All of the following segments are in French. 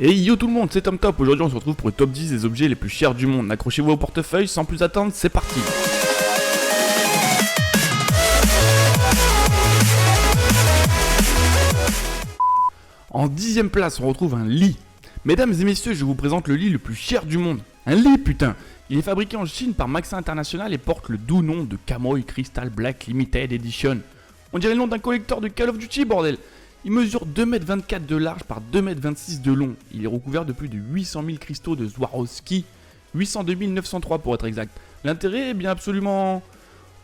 Et yo tout le monde, c'est Tom Top. Aujourd'hui on se retrouve pour le top 10 des objets les plus chers du monde. Accrochez-vous au portefeuille, sans plus attendre, c'est parti. En 10ème place, on retrouve un lit. Mesdames et messieurs, je vous présente le lit le plus cher du monde. Un lit, putain. Il est fabriqué en Chine par Maxim International et porte le doux nom de Kamoy Crystal Black Limited Edition. On dirait le nom d'un collector de Call of Duty, bordel. Il mesure 2,24 m de large par 2,26 m de long. Il est recouvert de plus de 800 000 cristaux de Swarovski, 802 903 pour être exact. L'intérêt est bien absolument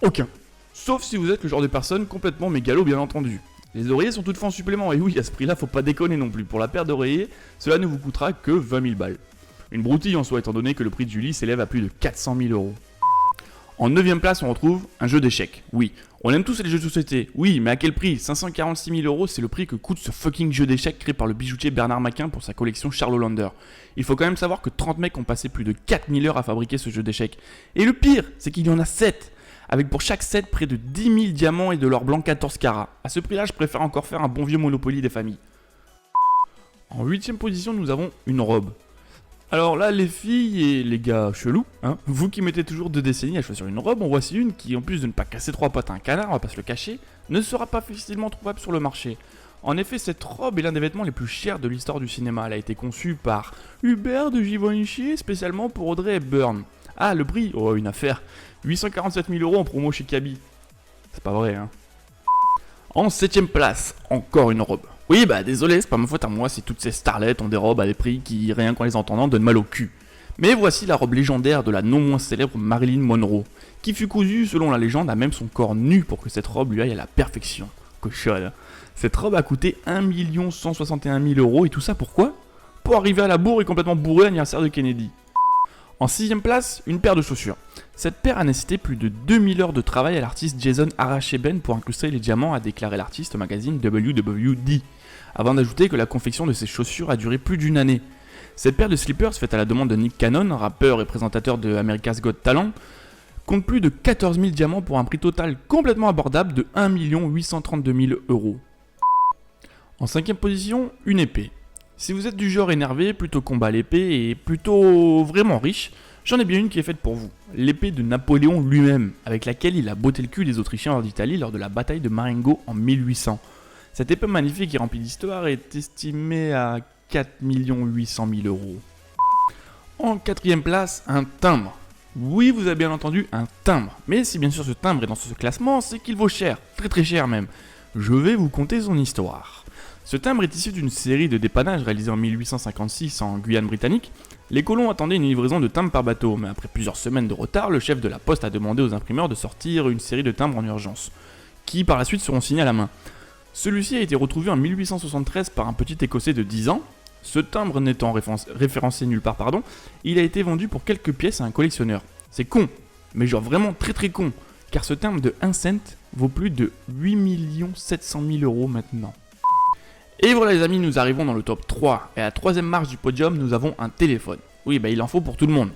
aucun. Sauf si vous êtes le genre de personne complètement mégalo, bien entendu. Les oreillers sont toutefois en supplément, et oui, à ce prix-là, faut pas déconner non plus. Pour la paire d'oreillers, cela ne vous coûtera que 20 000 balles. Une broutille en soi, étant donné que le prix du lit s'élève à plus de 400 000 €. En 9ème place, on retrouve un jeu d'échecs. Oui, on aime tous les jeux de société. Oui, mais à quel prix? 546 000 €, c'est le prix que coûte ce fucking jeu d'échecs créé par le bijoutier Bernard Maquin pour sa collection Charles Hollander. Il faut quand même savoir que 30 mecs ont passé plus de 4000 heures à fabriquer ce jeu d'échecs. Et le pire, c'est qu'il y en a 7. Avec pour chaque set près de 10 000 diamants et de l'or blanc 14 carats. À ce prix-là, je préfère encore faire un bon vieux Monopoly des familles. En 8ème position, nous avons une robe. Alors là, les filles et les gars chelous, vous qui mettez toujours 2 décennies à choisir une robe, en voici une qui, en plus de ne pas casser 3 pattes à un canard, on va pas se le cacher, ne sera pas facilement trouvable sur le marché. En effet, cette robe est l'un des vêtements les plus chers de l'histoire du cinéma. Elle a été conçue par Hubert de Givenchy, spécialement pour Audrey Hepburn. Ah, le prix, oh, une affaire. 847 000 € en promo chez Kaby. C'est pas vrai, hein. En 7ème place, encore une robe. Oui, bah désolé, c'est pas ma faute à moi si toutes ces starlettes ont des robes à des prix qui, rien qu'en les entendant, donnent mal au cul. Mais voici la robe légendaire de la non moins célèbre Marilyn Monroe, qui fut cousue, selon la légende, à même son corps nu pour que cette robe lui aille à la perfection. Cochonne. Cette robe a coûté 1 161 000 € et tout ça pourquoi? Pour arriver à la bourre et complètement bourré à l'anniversaire de Kennedy. En 6ème place, une paire de chaussures. Cette paire a nécessité plus de 2000 heures de travail à l'artiste Jason Aracheben pour incruster les diamants, a déclaré l'artiste au magazine WWD, avant d'ajouter que la confection de ces chaussures a duré plus d'1 année. Cette paire de slippers, faite à la demande de Nick Cannon, rappeur et présentateur de America's Got Talent, compte plus de 14 000 diamants pour un prix total complètement abordable de 1 832 000 €. En 5ème position, une épée. Si vous êtes du genre énervé, plutôt combat à l'épée et plutôt vraiment riche, j'en ai bien une qui est faite pour vous. L'épée de Napoléon lui-même, avec laquelle il a botté le cul des Autrichiens hors d'Italie lors de la bataille de Marengo en 1800. Cette épée magnifique et remplie d'histoire est estimée à 4 800 000 €. En 4ème place, un timbre. Oui, vous avez bien entendu, un timbre. Mais si bien sûr ce timbre est dans ce classement, c'est qu'il vaut cher, très très cher même. Je vais vous conter son histoire. Ce timbre est issu d'une série de dépannages réalisés en 1856 en Guyane britannique. Les colons attendaient une livraison de timbres par bateau, mais après plusieurs semaines de retard, le chef de la poste a demandé aux imprimeurs de sortir une série de timbres en urgence, qui par la suite seront signés à la main. Celui-ci a été retrouvé en 1873 par un petit écossais de 10 ans. Ce timbre n'étant référencé nulle part, il a été vendu pour quelques pièces à un collectionneur. C'est con, mais genre vraiment très très con, car ce timbre de 1 cent vaut plus de 8 700 000 € maintenant. Et voilà les amis, nous arrivons dans le top 3, et à la 3ème marche du podium, nous avons un téléphone. Oui, bah il en faut pour tout le monde.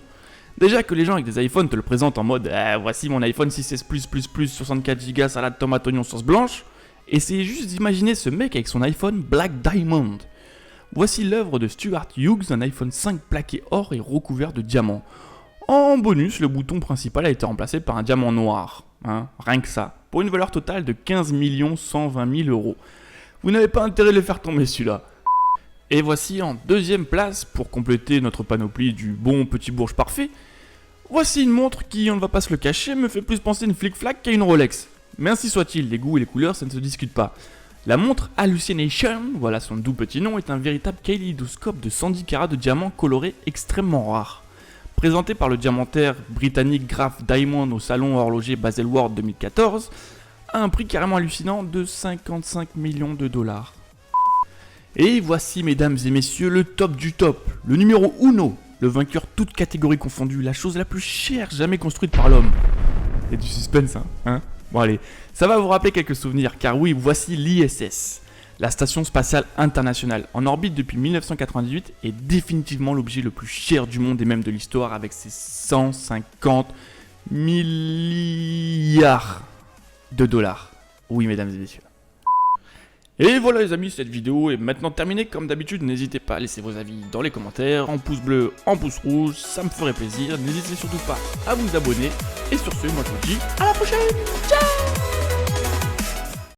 Déjà que les gens avec des iPhones te le présentent en mode voici mon iPhone 6S Plus 64 Go salade tomate oignon sauce blanche, essayez juste d'imaginer ce mec avec son iPhone Black Diamond. Voici l'œuvre de Stuart Hughes, un iPhone 5 plaqué or et recouvert de diamants. En bonus, le bouton principal a été remplacé par un diamant noir, rien que ça, pour une valeur totale de 15 120 000 €. Vous n'avez pas intérêt de le faire tomber celui-là. Et voici en 2ème place, pour compléter notre panoplie du bon petit bourge parfait, voici une montre qui, on ne va pas se le cacher, me fait plus penser à une flic-flac qu'à une Rolex. Mais ainsi soit-il, les goûts et les couleurs, ça ne se discute pas. La montre Hallucination, voilà son doux petit nom, est un véritable kaléidoscope de 110 carats de diamants colorés extrêmement rares. Présenté par le diamantaire britannique Graf Diamond au salon horloger Baselworld 2014, à un prix carrément hallucinant de 55 millions de $. Et voici mesdames et messieurs le top du top, le numéro 1, le vainqueur toutes catégories confondues, la chose la plus chère jamais construite par l'homme. Il y a du suspense hein. Bon allez, ça va vous rappeler quelques souvenirs car oui, voici l'ISS, la station spatiale internationale, en orbite depuis 1998 est définitivement l'objet le plus cher du monde et même de l'histoire avec ses 150 milliards de $. Oui mesdames et messieurs. Et voilà les amis, cette vidéo est maintenant terminée. Comme d'habitude, n'hésitez pas à laisser vos avis dans les commentaires, en pouce bleu, en pouce rouge, ça me ferait plaisir. N'hésitez surtout pas à vous abonner. Et sur ce, moi je vous dis à la prochaine. Ciao.